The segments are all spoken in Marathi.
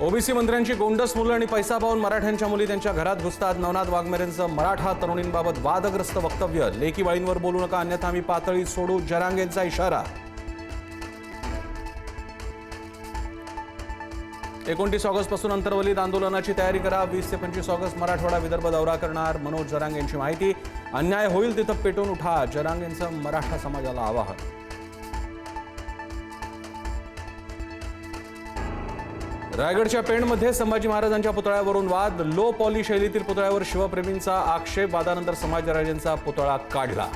ओबीसी मंत्र्यांची गोंडस मुलं आणि पैसा पाहून मराठ्यांच्या मुली त्यांच्या घरात घुसतात. नवनाथ वाघमेरेंचं मराठा तरुणींबाबत वादग्रस्त वक्तव्य. लेकी बाळींवर बोलू नका अन्यथा आम्ही पातळी सोडू, जरांगेंचा इशारा. 29 ऑगस्टपासून अंतर्वलित आंदोलनाची तयारी करा. 20 ते 25 ऑगस्ट मराठवाडा विदर्भ दौरा करणार मनोज जरांगेंची माहिती. अन्याय होईल तिथं पेटून उठा, जरांगेंचं मराठा समाजाला आवाहन. रायगडच्या पेणमध्ये संभाजी महाराजांच्या पुतळ्यावरून वाद. लो पॉली शैलीतील पुतळ्यावर शिवप्रेमींचा आक्षेप. वादानंतर संभाजीराजेंचा पुतळा काढला.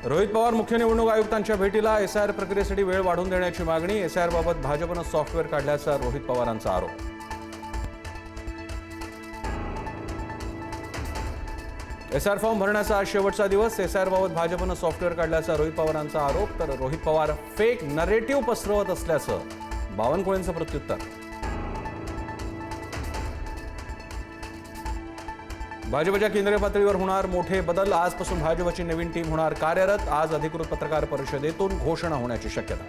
रोहित पवार मुख्य निवडणूक आयुक्तांच्या भेटीला. एसआयआर प्रक्रियेसाठी वेळ वाढवून देण्याची मागणी. एसआयआरबाबत भाजपनं सॉफ्टवेअर काढल्याचा रोहित पवारांचा आरोप. एसआयआर फॉर्म भरण्याचा आज शेवटचा दिवस. एसआयआरबाबत भाजपनं सॉफ्टवेअर काढल्याचा रोहित पवारांचा आरोप. तर रोहित पवार फेक नरेटिव्ह पसरवत असल्याचं बावनकुळेंचं प्रत्युत्तर. भाजपच्या केंद्रीय पातळीवर होणार मोठे बदल. आजपासून भाजपची नवीन टीम होणार कार्यरत. आज अधिकृत पत्रकार परिषदेतून घोषणा होण्याची शक्यता.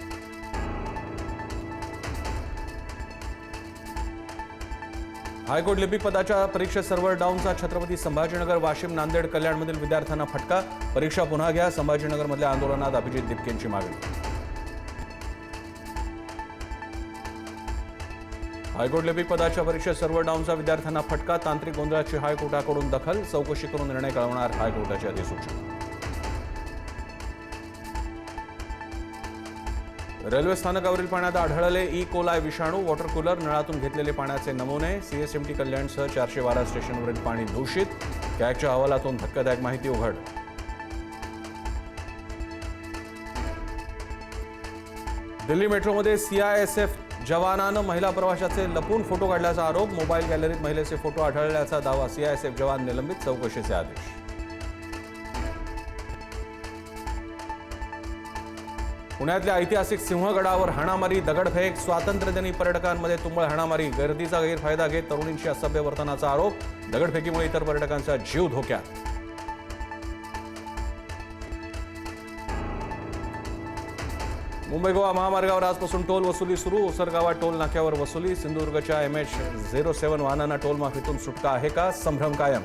हायकोर्ट लिपिक पदाच्या परीक्षेत सर्व्हर डाऊनचा छत्रपती संभाजीनगर, वाशिम, नांदेड, कल्याणमधील विद्यार्थ्यांना फटका. परीक्षा पुन्हा घ्या. संभाजीनगरमधल्या आंदोलनात अभिजित दिपकेंची मागणी. हायकोर्ट लिपिक पदाच्या परीक्षेत सर्व्हर डाऊनचा विद्यार्थ्यांना फटका. तांत्रिक गोंधळाची हायकोर्टाकडून दखल. चौकशी करून निर्णय कळवणार हायकोर्टाची अधिसूचना. रेल्वे स्थानकावरील पाण्यात आढळले ई कोलाय विषाणू. वॉटर कूलर, नळातून घेतलेले पाण्याचे नमुने. सीएसएमटी कल्याणसह 412 स्टेशनवरील पाणी दूषित. कॅगच्या अहवालातून धक्कादायक माहिती उघड. दिल्ली मेट्रोमध्ये सीआयएसएफ जवानानं महिला प्रवाशाचे लपून फोटो काढल्याचा आरोप. मोबाईल गॅलरीत महिलेचे फोटो आढळल्याचा दावा. सीआयएसएफ जवान निलंबित. चौकशीचे आदेश. पुण्यातल्या ऐतिहासिक सिंहगडावर हाणामारी, दगडफेक. स्वातंत्र्यदिनी पर्यटकांमध्ये तुंबळ हाणामारी. गर्दीचा गैरफायदा घेत तरुणींशी असभ्य वर्तनाचा आरोप. दगडफेकीमुळे इतर पर्यटकांचा जीव धोक्यात. मुंबई गोवा महामार्गावर आजपासून टोल वसुली सुरू. ओसर गावात टोल नाक्यावर वसुली. सिंधुदुर्गच्या MH-07 वाहनांना टोल माफीतून सुटका आहे का? संभ्रम कायम.